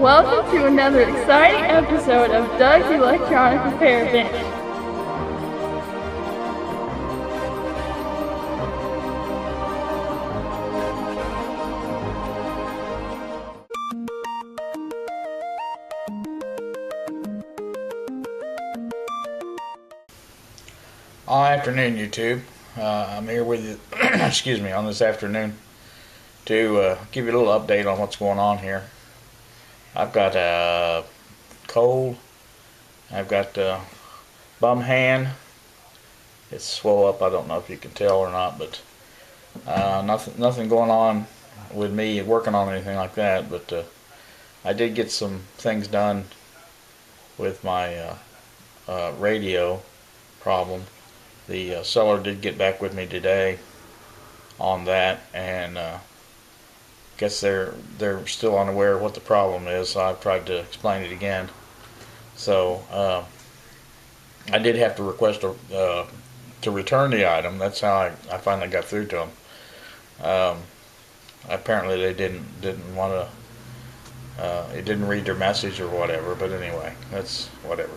Welcome to another exciting episode of Doug's Electronic Repair Bench. Afternoon, YouTube. I'm here with you, excuse me, on this afternoon to give you a little update on what's going on here. I've got a cold. I've got bum hand. It's swole up. I don't know if you can tell or not, but nothing going on with me working on anything like that. But I did get some things done with my radio problem. The seller did get back with me today on that, and guess they're still unaware of what the problem is, so I've tried to explain it again. So I did have to request to return the item. That's how I finally got through to them. Apparently they didn't want to. It didn't read their message or whatever. But anyway, that's whatever.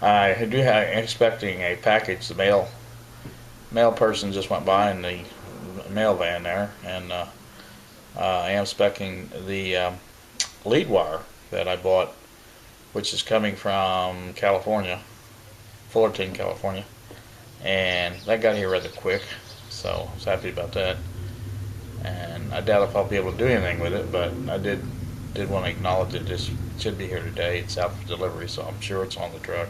I'm expecting a package. The mail person just went by in the mail van there, and I am specing the lead wire that I bought, which is coming from California, Fullerton, California, and that got here rather quick, so I was happy about that. And I doubt if I'll be able to do anything with it, but I did want to acknowledge that this should be here today. It's out for delivery, so I'm sure it's on the truck.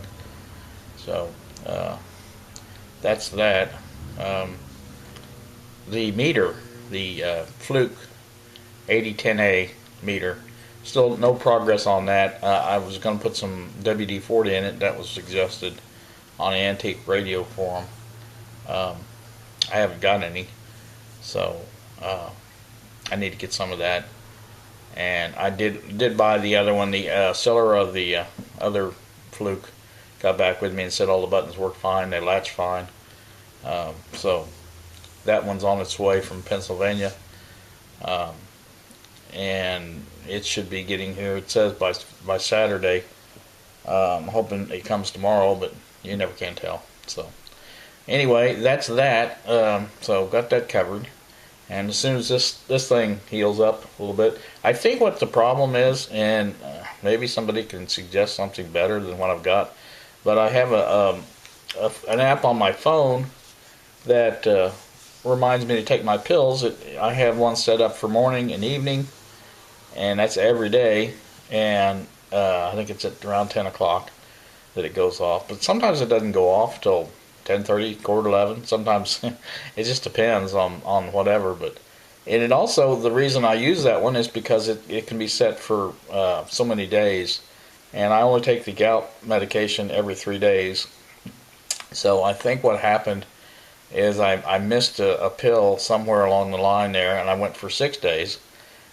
So that's that. The meter, the Fluke 8010A meter, still no progress on that. I was going to put some WD-40 in it. That was suggested on the Antique Radio forum. I haven't got any, so I need to get some of that. And I did buy the other one. The seller of the other Fluke got back with me and said all the buttons work fine, they latch fine. So that one's on its way from Pennsylvania, and it should be getting here. It says by Saturday. I'm hoping it comes tomorrow, but you never can tell. So anyway, that's that. So got that covered. And as soon as this thing heals up a little bit, I think what the problem is, and maybe somebody can suggest something better than what I've got, but I have an app on my phone that reminds me to take my pills. I have one set up for morning and evening, and that's every day, and I think it's at around 10 o'clock that it goes off. But sometimes it doesn't go off till 10:30, quarter to 11. Sometimes it just depends on whatever. And it also, the reason I use that one is because it can be set for so many days, and I only take the gout medication every 3 days. So I think what happened is I missed a pill somewhere along the line there, and I went for 6 days.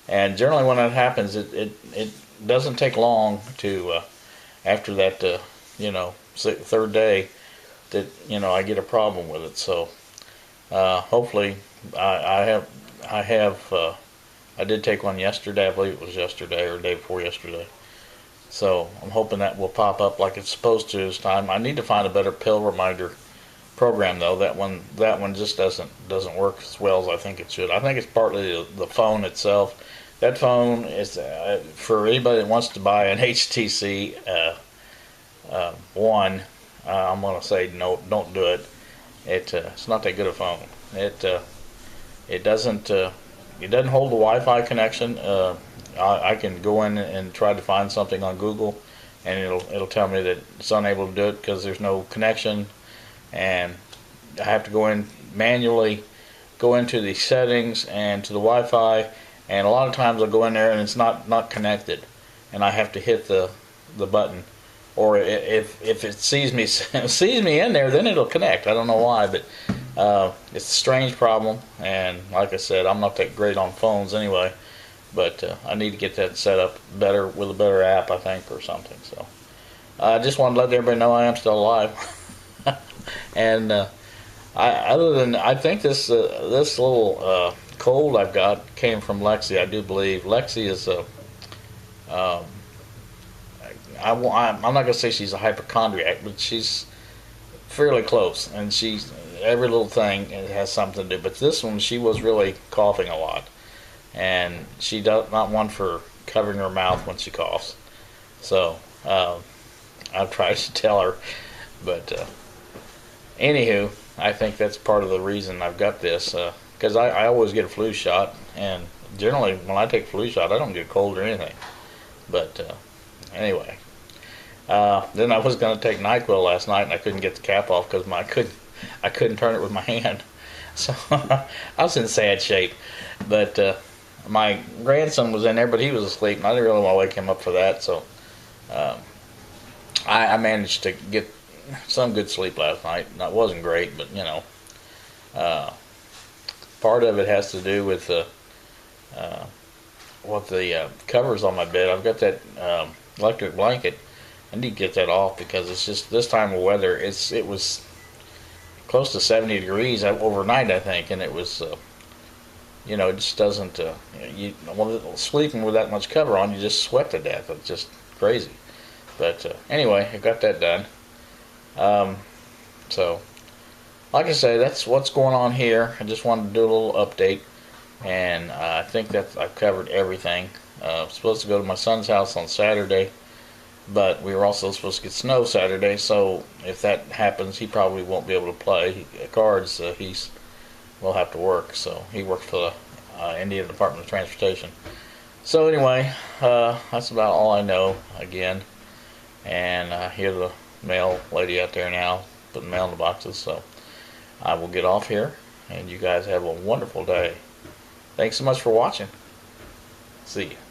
And generally when that happens, it doesn't take long to after that third day that I get a problem with it. So hopefully I did take one yesterday. I believe it was yesterday or the day before yesterday. So I'm hoping that will pop up like it's supposed to this time. I need to find a better pill reminder program though. That one just doesn't work as well as I think it should. I think it's partly the phone itself. That phone is for anybody that wants to buy an HTC One. I'm gonna say no, don't do it. It's not that good a phone. It doesn't hold the Wi-Fi connection. I can go in and try to find something on Google, and it'll tell me that it's unable to do it because there's no connection, and I have to go in manually, go into the settings and to the Wi-Fi, and a lot of times I'll go in there and it's not connected, and I have to hit the button, or if it sees me in there, then it'll connect. I don't know why, but it's a strange problem, and like I said, I'm not that great on phones anyway. But I need to get that set up better with a better app, I think, or something. So I just wanted to let everybody know I am still alive. And I think this little cold I've got came from Lexi. I do believe Lexi is I'm not gonna say she's a hypochondriac, but she's fairly close, and she's every little thing it has something to do. But this one, she was really coughing a lot, and she does not one for covering her mouth when she coughs. So I've tried to tell her, but anywho, I think that's part of the reason I've got this, because I always get a flu shot, and generally when I take a flu shot, I don't get a cold or anything. But anyway, then I was going to take NyQuil last night, and I couldn't get the cap off because I couldn't turn it with my hand. So I was in sad shape. But my grandson was in there, but he was asleep, and I didn't really want to wake him up for that. So I managed to get some good sleep last night. It wasn't great, but part of it has to do with what the covers on my bed. I've got that electric blanket. I need to get that off because it's just this time of weather. It was close to 70 degrees overnight, I think, and it was it just doesn't. Sleeping with that much cover on, you just sweat to death. It's just crazy. But anyway, I got that done. So, like I say, that's what's going on here. I just wanted to do a little update, and I think that I've covered everything. I'm supposed to go to my son's house on Saturday, but we were also supposed to get snow Saturday, so if that happens, he probably won't be able to play cards. Will have to work, so he works for the Indiana Department of Transportation. So anyway, that's about all I know again, and I hear the mail lady out there now putting mail in the boxes, so I will get off here, and you guys have a wonderful day. Thanks so much for watching. See you.